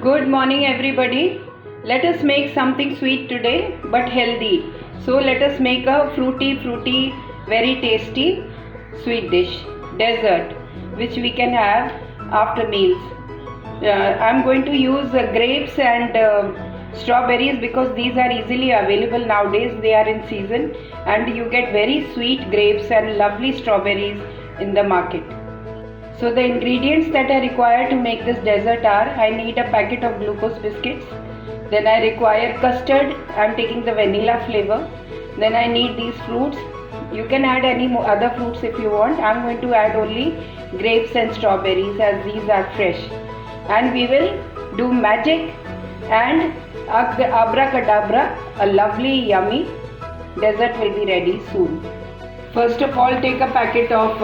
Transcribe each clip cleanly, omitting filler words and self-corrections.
Good morning, everybody. Let us make something sweet today but healthy. So, let us make a fruity, very tasty sweet dish, dessert, which we can have after meals. I'm going to use grapes and strawberries because these are easily available nowadays. They are in season, and you get very sweet grapes and lovely strawberries in the market. So the ingredients that I require to make this dessert are: I need a packet of glucose biscuits, then I require custard, I am taking the vanilla flavor, then I need these fruits. You can add any other fruits if you want. I am going to add only grapes and strawberries as these are fresh. And we will do magic and abracadabra, a lovely yummy dessert will be ready soon. First of all, take a packet of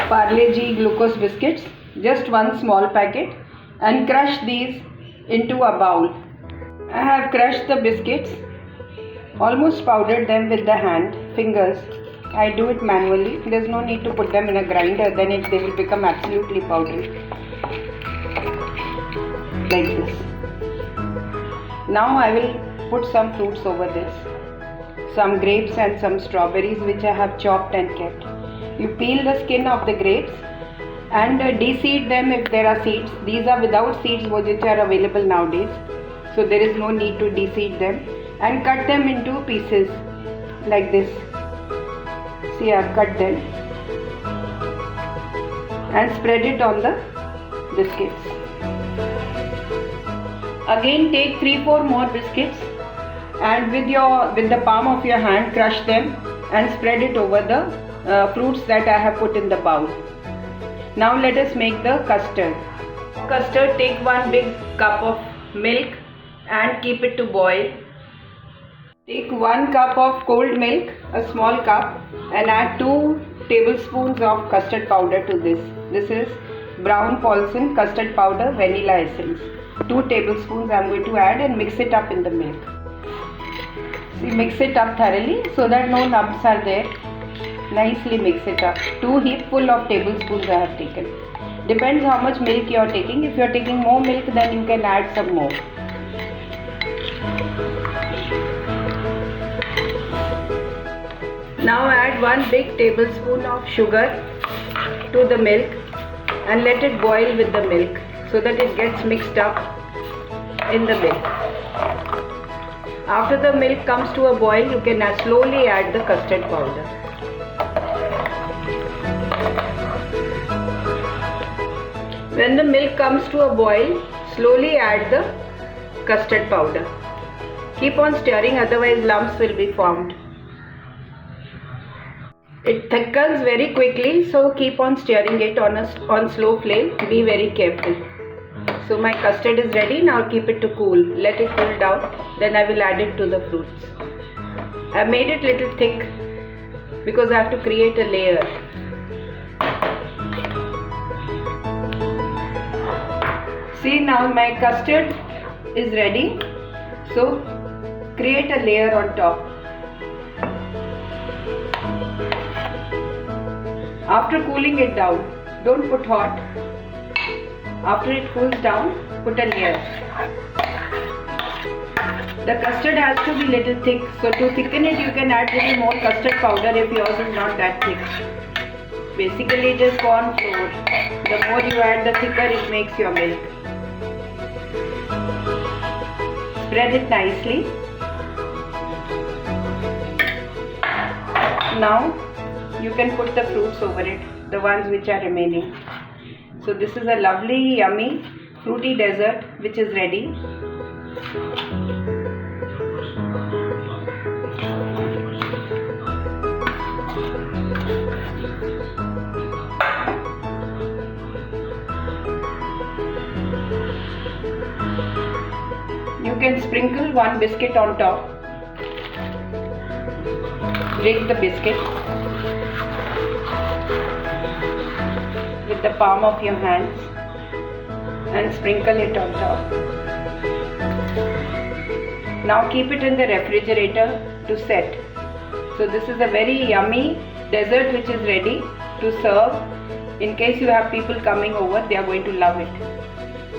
Parle-G glucose biscuits, just one small packet, and crush these into a bowl. I have crushed the biscuits, almost powdered them with the fingers. I do it manually. There is no need to put them in a grinder, then they will become absolutely powdery. Like this. Now I will put some fruits over this. Some grapes and some strawberries which I have chopped and kept. You peel the skin of the grapes and de-seed them if there are seeds. These are without seeds which are available nowadays. So there is no need to de-seed them. And cut them into pieces like this. See, I have cut them. And spread it on the biscuits. Again take 3-4 more biscuits and with the palm of your hand crush them and spread it over the fruits that I have put in the bowl. Now let us make the custard. Custard, take 1 big cup of milk and keep it to boil. Take 1 cup of cold milk, a small cup, and add 2 tablespoons of custard powder to this. This is Brown Paulson custard powder, vanilla essence. 2 tablespoons I am going to add and mix it up in the milk. See, mix it up thoroughly so that no lumps are there. Nicely mix it up. 2 heapful of tablespoons I have taken. Depends how much milk you are taking. If you are taking more milk, then you can add some more. Now add 1 big tablespoon of sugar to the milk and let it boil with the milk so that it gets mixed up in the milk. After the milk comes to a boil, you can slowly add the custard powder. When the milk comes to a boil, slowly add the custard powder. Keep on stirring, otherwise lumps will be formed. It thickens very quickly, so keep on stirring it on slow flame. Be very careful. So my custard is ready. Now keep it to cool. Let it cool down. Then I will add it to the fruits. I made it little thick because I have to create a layer. See, now my custard is ready. So create a layer on top. After cooling it down, don't put hot. After it cools down, put a layer. The custard has to be little thick, so to thicken it you can add little more custard powder if yours is not that thick. Basically it is corn flour. The more you add, the thicker it makes your milk. Spread it nicely. Now you can put the fruits over it, the ones which are remaining. So this is a lovely, yummy, fruity dessert which is ready. You can sprinkle 1 biscuit on top. Break the biscuit with the palm of your hands and sprinkle it on top. Now keep it in the refrigerator to set. So this is a very yummy dessert which is ready to serve. In case you have people coming over, they are going to love it.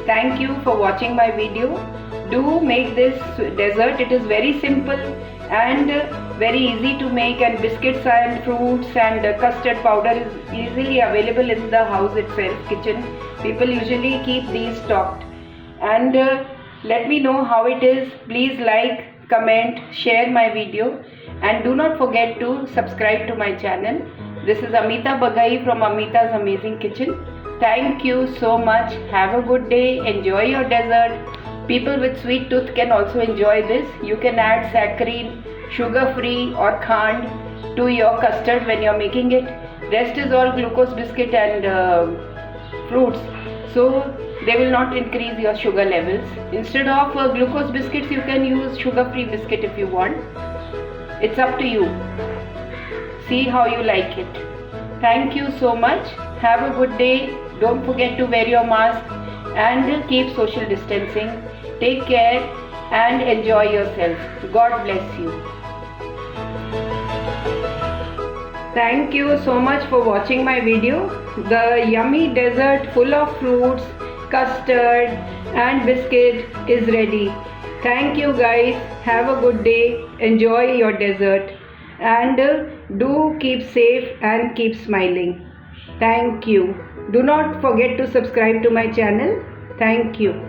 Thank you for watching my video. Do make this dessert. It is very simple and very easy to make, and biscuits and fruits and custard powder is easily available in the house itself, kitchen. People usually keep these stocked. And let me know how it is. Please like, comment, share my video, and do not forget to subscribe to my channel. This is Amita Bagai from Amita's Amazing Kitchen. Thank you so much. Have a good day. Enjoy your dessert. People with sweet tooth can also enjoy this. You can add saccharine, sugar free or khand to your custard when you're making it. Rest is all glucose biscuit and fruits, so they will not increase your sugar levels. Instead of glucose biscuits, you can use sugar free biscuit if you want. It's up to you. See how you like it. Thank you so much. Have a good day. Don't forget to wear your mask and keep social distancing. Take care and enjoy yourself. God bless you. Thank you so much for watching my video. The yummy dessert full of fruits, custard and biscuit is ready. Thank you guys. Have a good day. Enjoy your dessert. And do keep safe and keep smiling. Thank you. Do not forget to subscribe to my channel. Thank you.